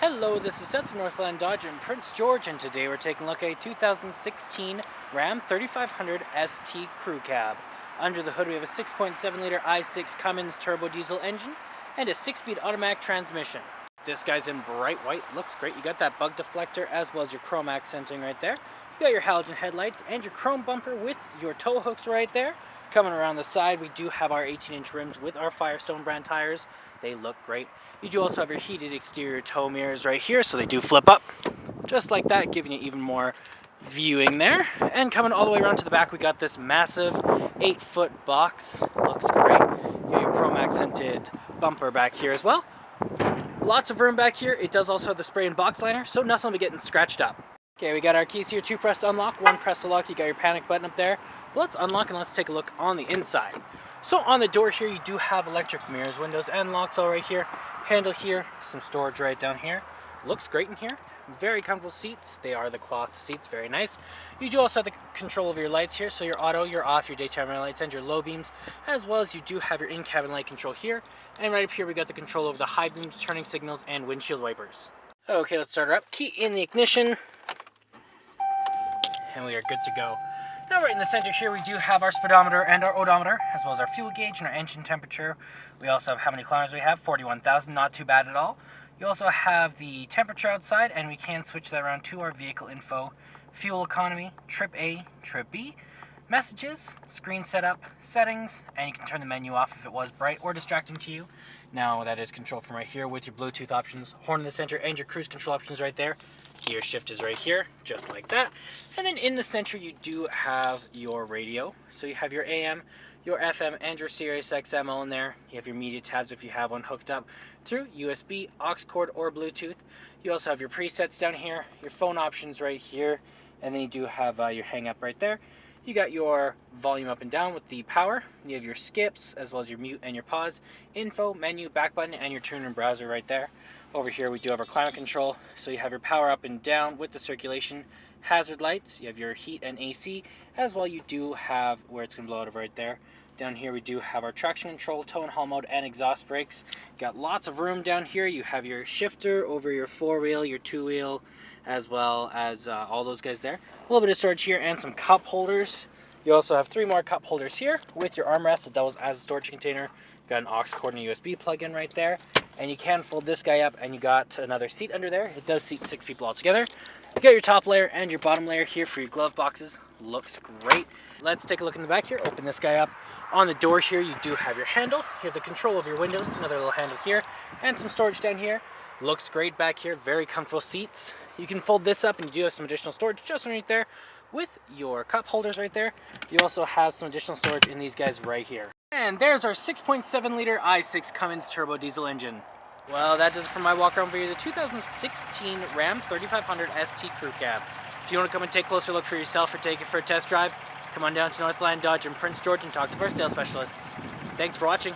Hello, this is Seth from Northland Dodge in Prince George, and today we're taking a look at a 2016 Ram 3500 ST Crew Cab. Under the hood we have a 6.7 liter i6 Cummins turbo diesel engine and a 6-speed automatic transmission. This guy's in bright white, looks great. You got that bug deflector as well as your chrome accenting right there. You got your halogen headlights and your chrome bumper with your tow hooks right there. Coming around the side, we do have our 18-inch rims with our Firestone brand tires. They look great. You do also have your heated exterior tow mirrors right here, so they do flip up. Just like that, giving you even more viewing there. And coming all the way around to the back, we got this massive 8-foot box. Looks great. You got your chrome accented bumper back here as well. Lots of room back here. It does also have the spray and box liner, so nothing will be getting scratched up. Okay, we got our keys here, 2 press to unlock, 1 press to lock. You got your panic button up there. Let's unlock and let's take a look on the inside. So on the door here, you do have electric mirrors, windows, and locks all right here. Handle here, some storage right down here. Looks great in here. Very comfortable seats. They are the cloth seats, very nice. You do also have the control of your lights here, so your auto, your off, your daytime running lights, and your low beams, as well as you do have your in-cabin light control here. And right up here, we got the control over the high beams, turning signals, and windshield wipers. Okay, let's start her up. Key in the ignition. And we are good to go. Now right in the center here we do have our speedometer and our odometer, as well as our fuel gauge and our engine temperature. We also have how many kilometers we have, 41,000, not too bad at all. You also have the temperature outside, and we can switch that around to our vehicle info, fuel economy, trip A, trip B, messages, screen setup, settings, and you can turn the menu off if it was bright or distracting to you. Now that is controlled from right here with your Bluetooth options, horn in the center, and your cruise control options right there. Gear shift is right here, just like that. And then in the center you do have your radio. So you have your AM, your FM, and your Sirius XM all in there. You have your media tabs if you have one hooked up through USB, aux cord, or Bluetooth. You also have your presets down here, your phone options right here, and then you do have your hang up right there. You got your volume up and down with the power. You have your skips, as well as your mute and your pause, info, menu, back button, and your tune and browser right there. Over here we do have our climate control, so you have your power up and down with the circulation, hazard lights, you have your heat and AC, as well you do have where it's going to blow out of right there. Down here we do have our traction control, tow and haul mode, and exhaust brakes. Got lots of room down here. You have your shifter over your 4-wheel, your 2-wheel, as well as all those guys there. A little bit of storage here and some cup holders. You also have 3 more cup holders here with your armrest that doubles as a storage container. Got an aux cord and a USB plug-in right there. And you can fold this guy up and you got another seat under there. It does seat 6 people all together. You got your top layer and your bottom layer here for your glove boxes. Looks great. Let's take a look in the back here. Open this guy up. On the door here you do have your handle. You have the control of your windows, another little handle here, and some storage down here. Looks great back here, very comfortable seats. You can fold this up and you do have some additional storage just underneath there with your cup holders right there. You also have some additional storage in these guys right here. And there's our 6.7 liter i6 Cummins turbo diesel engine. Well, that does it for my walk around video of the 2016 Ram 3500 ST Crew Cab. If you want to come and take a closer look for yourself or take it for a test drive, come on down to Northland Dodge in Prince George and talk to our sales specialists. Thanks for watching.